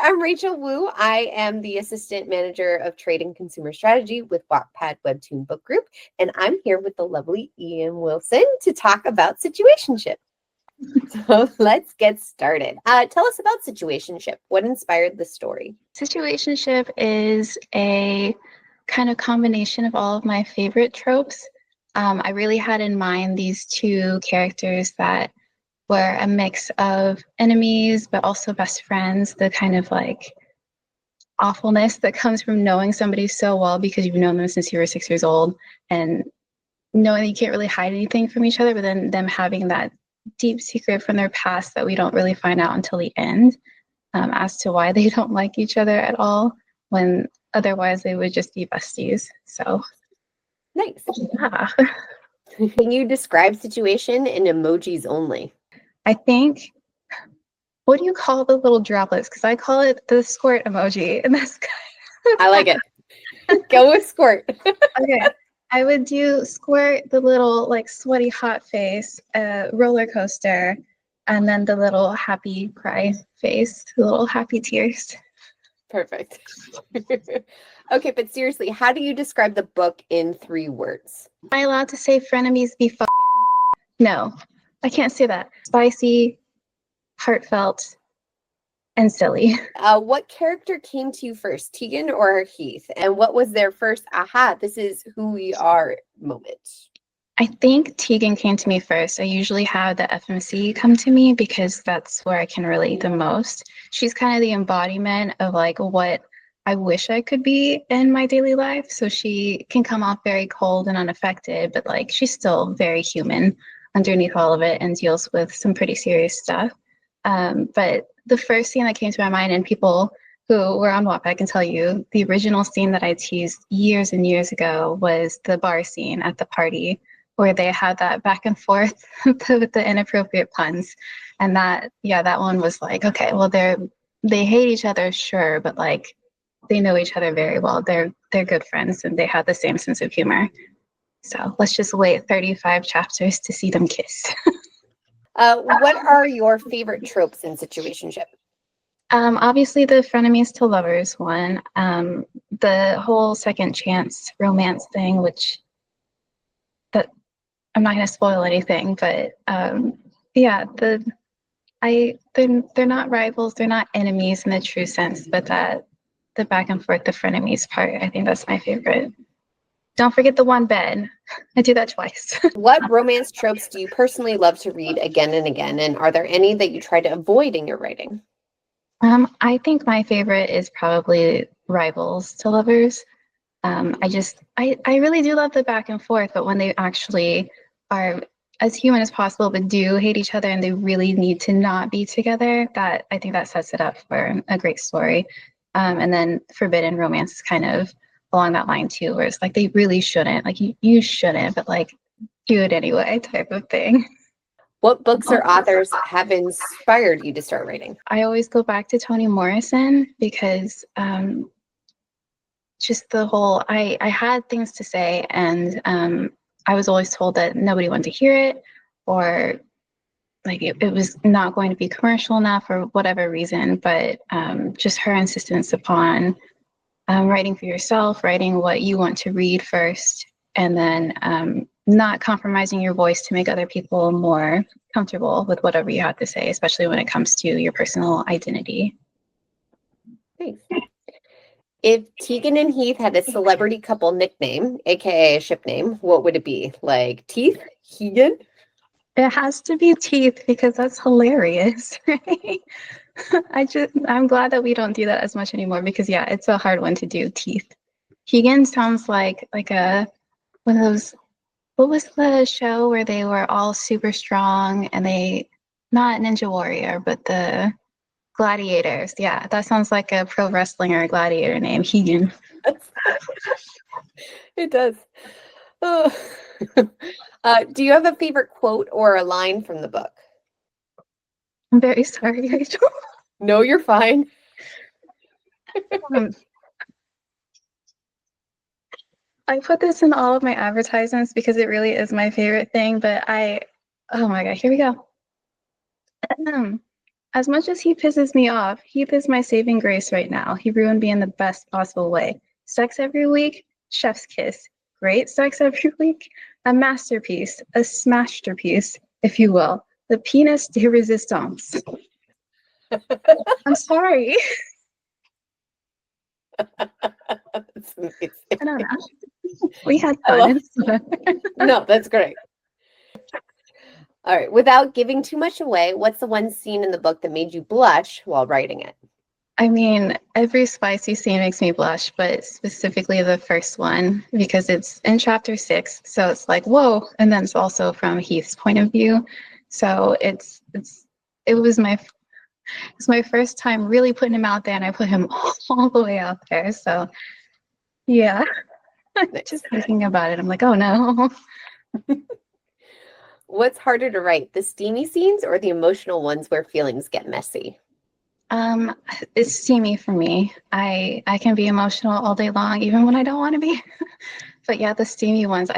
I'm Rachel Wu. I am the Assistant Manager of Trade and Consumer Strategy with Wattpad Webtoon Book Group, and I'm here with the lovely Ian Wilson to talk about Situationship. So let's get started. Tell us about Situationship. What inspired the story? Situationship is a kind of combination of all of my favorite tropes. I really had in mind these two characters that were a mix of enemies, but also best friends, the kind of like awfulness that comes from knowing somebody so well because you've known them since you were 6 years old and knowing that you can't really hide anything from each other, but then them having that deep secret from their past that we don't really find out until the end as to why they don't like each other at all when otherwise they would just be besties. So nice. Yeah. Can you describe Situation in emojis only? I think, what do you call the little droplets? Because I call it the squirt emoji, and that's kind of I like it. Go with squirt. Okay, I would do squirt, the little like sweaty hot face, roller coaster, and then the little happy cry face, the little happy tears. Perfect. Okay, but seriously, how do you describe the book in 3 words? Am I allowed to say frenemies be fucking? No, I can't say that. Spicy, heartfelt, and silly. What character came to you first, Tegan or Heath? And what was their first aha, this is who we are moment? I think Tegan came to me first. I usually have the FMC come to me because that's where I can relate the most. She's kind of the embodiment of like what I wish I could be in my daily life. So she can come off very cold and unaffected, but like she's still very human underneath all of it and deals with some pretty serious stuff. But the first scene that came to my mind, and people who were on Wattpad can tell you, the original scene that I teased years and years ago was the bar scene at the party where they had that back and forth with the inappropriate puns. And that one was like, okay, well, they hate each other, sure, but like they know each other very well. They're good friends and they have the same sense of humor. So let's just wait 35 chapters to see them kiss. What are your favorite tropes in Situationship? Obviously the frenemies to lovers one. The whole second chance romance thing, which that I'm not going to spoil anything, but yeah, they're not rivals, they're not enemies in the true sense, but that the back and forth, the frenemies part, I think that's my favorite. Don't forget the one bed. I do that twice. What romance tropes do you personally love to read again and again? And are there any that you try to avoid in your writing? I think my favorite is probably rivals to lovers. I really do love the back and forth, but when they actually are as human as possible but do hate each other and they really need to not be together, that I think that sets it up for a great story. And then forbidden romance is kind of along that line too, where it's like they really shouldn't, like you shouldn't, but like do it anyway type of thing. What books or authors have inspired you to start writing? I always go back to Toni Morrison because just the whole, I had things to say and I was always told that nobody wanted to hear it, or like it was not going to be commercial enough for whatever reason, but just her insistence upon writing for yourself, writing what you want to read first, and then not compromising your voice to make other people more comfortable with whatever you have to say, especially when it comes to your personal identity. Thanks. If Tegan and Heath had a celebrity couple nickname, aka a ship name, what would it be? Like Teeth? Hegan? It has to be Teeth because that's hilarious, right? I'm glad that we don't do that as much anymore because yeah, it's a hard one to do, Teeth. Keegan sounds like a one of those, what was the show where they were all super strong and they, not Ninja Warrior, but the Gladiators. Yeah, that sounds like a pro wrestling or a gladiator name, Keegan. It does. Oh. Do you have a favorite quote or a line from the book? I'm very sorry, Rachel. No, you're fine. I put this in all of my advertisements because it really is my favorite thing, but oh my God, here we go. As much as he pisses me off, Heath is my saving grace right now. He ruined me in the best possible way. Sex every week, chef's kiss. Great sex every week, a masterpiece, a smasterpiece, if you will. The penis de resistance. I'm sorry. That's amazing. I don't know. We had I love- fun. No, that's great. All right. Without giving too much away, what's the one scene in the book that made you blush while writing it? I mean, every spicy scene makes me blush, but specifically the first one, because it's in chapter 6. So it's like, whoa. And then it's also from Heath's point of view. So it was my first time really putting him out there, and I put him all the way out there. So yeah, just thinking about it, I'm like, oh no. What's harder to write, the steamy scenes or the emotional ones where feelings get messy? It's steamy for me. I can be emotional all day long, even when I don't want to be. But yeah, the steamy ones,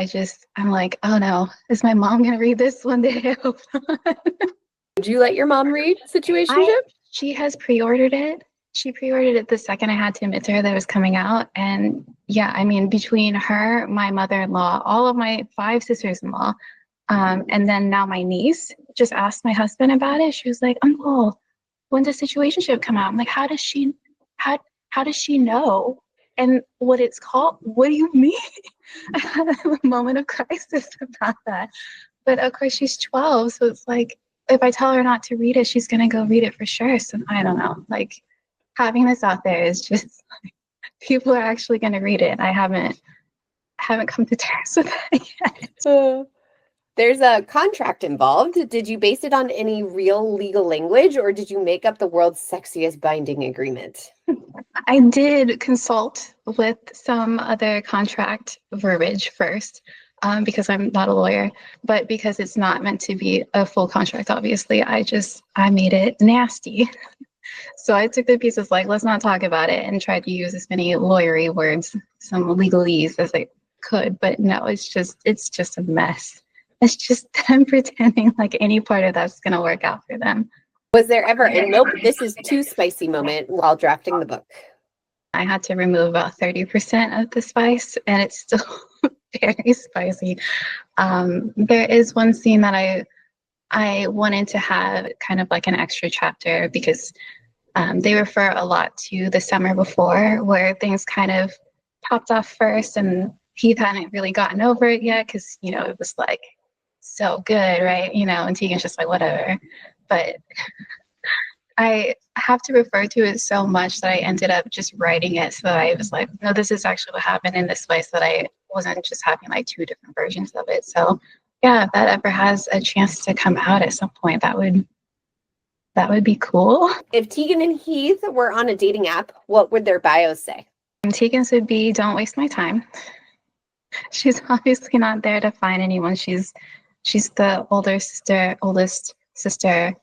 I'm like, oh no, is my mom gonna read this one day? I hope not. Would you let your mom read Situationship? She has pre-ordered it. She pre-ordered it the second I had to admit to her that it was coming out. And yeah, I mean, between her, my mother-in-law, all of my 5 sisters-in-law, and then now my niece just asked my husband about it. She was like, Uncle, when does Situationship come out? I'm like, how does she know? And what it's called? What do you mean? I had a moment of crisis about that. But of course she's 12, so it's like, if I tell her not to read it, she's gonna go read it for sure. So I don't know. Like, having this out there is just like, people are actually gonna read it. I haven't come to terms with that yet. There's a contract involved. Did you base it on any real legal language, or did you make up the world's sexiest binding agreement? I did consult with some other contract verbiage first, because I'm not a lawyer, but because it's not meant to be a full contract, obviously, I made it nasty. So I took the pieces like, let's not talk about it, and tried to use as many lawyery words, some legalese as I could, but no, it's just a mess. It's just them pretending like any part of that's going to work out for them. Was there ever a nope, this is too spicy moment while drafting the book? I had to remove about 30% of the spice, and it's still very spicy. There is one scene that I wanted to have kind of like an extra chapter, because they refer a lot to the summer before, where things kind of popped off first, and Heath hadn't really gotten over it yet, because, you know, it was like so good, right? You know, and Tegan's just like, whatever. But I have to refer to it so much that I ended up just writing it, so that I was like, no, this is actually what happened in this way, so that I wasn't just having like 2 different versions of it. So yeah, if that ever has a chance to come out at some point, that would be cool. If Tegan and Heath were on a dating app, what would their bios say? Tegan's would be, don't waste my time. She's obviously not there to find anyone. She's the oldest sister,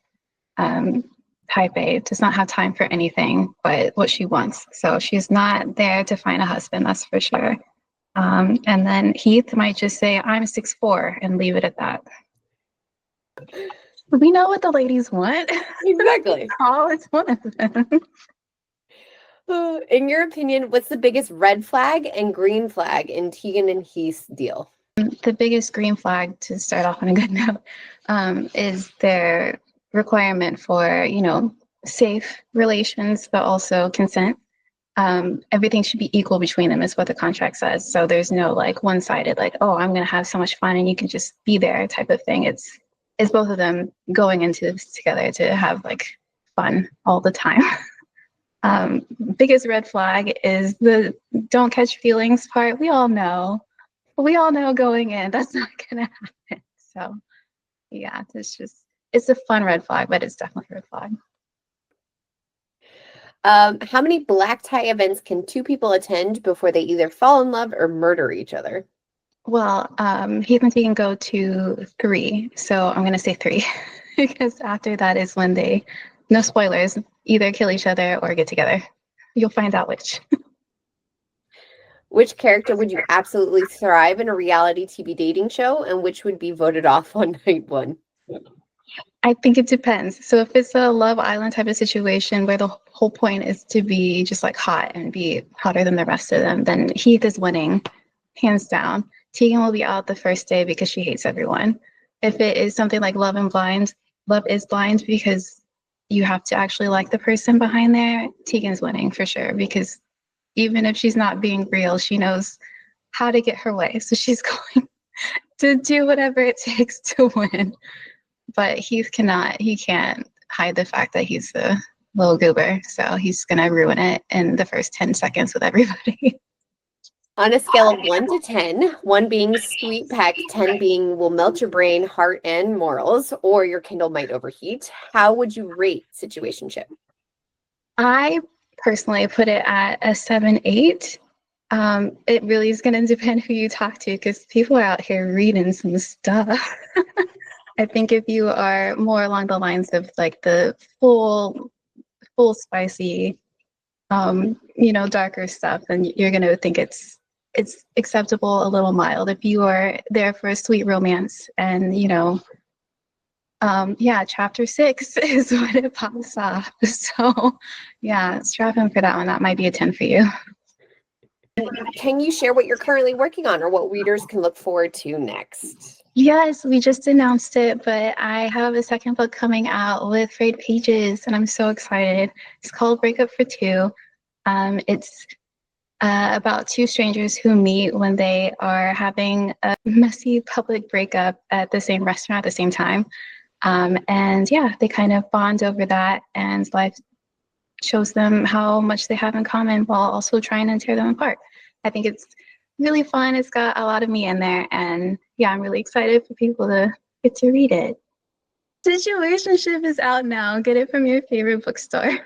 type A, does not have time for anything but what she wants. So she's not there to find a husband, that's for sure. And then Heath might just say, I'm 6'4", and leave it at that. We know what the ladies want. Exactly. Oh, it's one of them. In your opinion, what's the biggest red flag and green flag in Tegan and Heath's deal? The biggest green flag, to start off on a good note, is their requirement for, you know, safe relations, but also consent. Everything should be equal between them, is what the contract says. So there's no like one-sided, like, oh, I'm going to have so much fun and you can just be there type of thing. It's both of them going into this together to have like fun all the time. Biggest red flag is the don't catch feelings part. We all know going in that's not gonna happen. So yeah, it's a fun red flag, but it's definitely a red flag. How many black tie events can 2 people attend before they either fall in love or murder each other? Well, Heath and Tegan go to 3, so I'm gonna say 3 because after that is when they, no spoilers, either kill each other or get together. You'll find out which. Which character would you absolutely thrive in a reality TV dating show, and which would be voted off on night 1? I think it depends. So if it's a Love Island type of situation where the whole point is to be just like hot and be hotter than the rest of them, then Heath is winning, hands down. Tegan will be out the first day because she hates everyone. If it is something like Love and Blind, Love is Blind because you have to actually like the person behind there, Tegan's winning for sure, because even if she's not being real, she knows how to get her way. So she's going to do whatever it takes to win. But Heath cannot, he can't hide the fact that he's the little goober. So he's going to ruin it in the first 10 seconds with everybody. On a scale of 1 to 10, 1 being sweet peck, 10 being will melt your brain, heart, and morals, or your Kindle might overheat, how would you rate Situationship? I personally put it at a 7, 8. It really is going to depend who you talk to because people are out here reading some stuff. I think if you are more along the lines of like the full spicy, darker stuff, then you're going to think it's acceptable, a little mild. If you are there for a sweet romance and, chapter 6 is when it pops off. So yeah, strap in for that one. That might be a 10 for you. Can you share what you're currently working on or what readers can look forward to next? Yes, we just announced it, but I have a second book coming out with Frayed pages, and I'm so excited. It's called Breakup for Two. It's about two strangers who meet when they are having a messy public breakup at the same restaurant at the same time. They kind of bond over that, and life shows them how much they have in common while also trying to tear them apart. I think it's really fun. It's got a lot of me in there, and I'm really excited for people to get to read it. Situationship is out now. Get it from your favorite bookstore.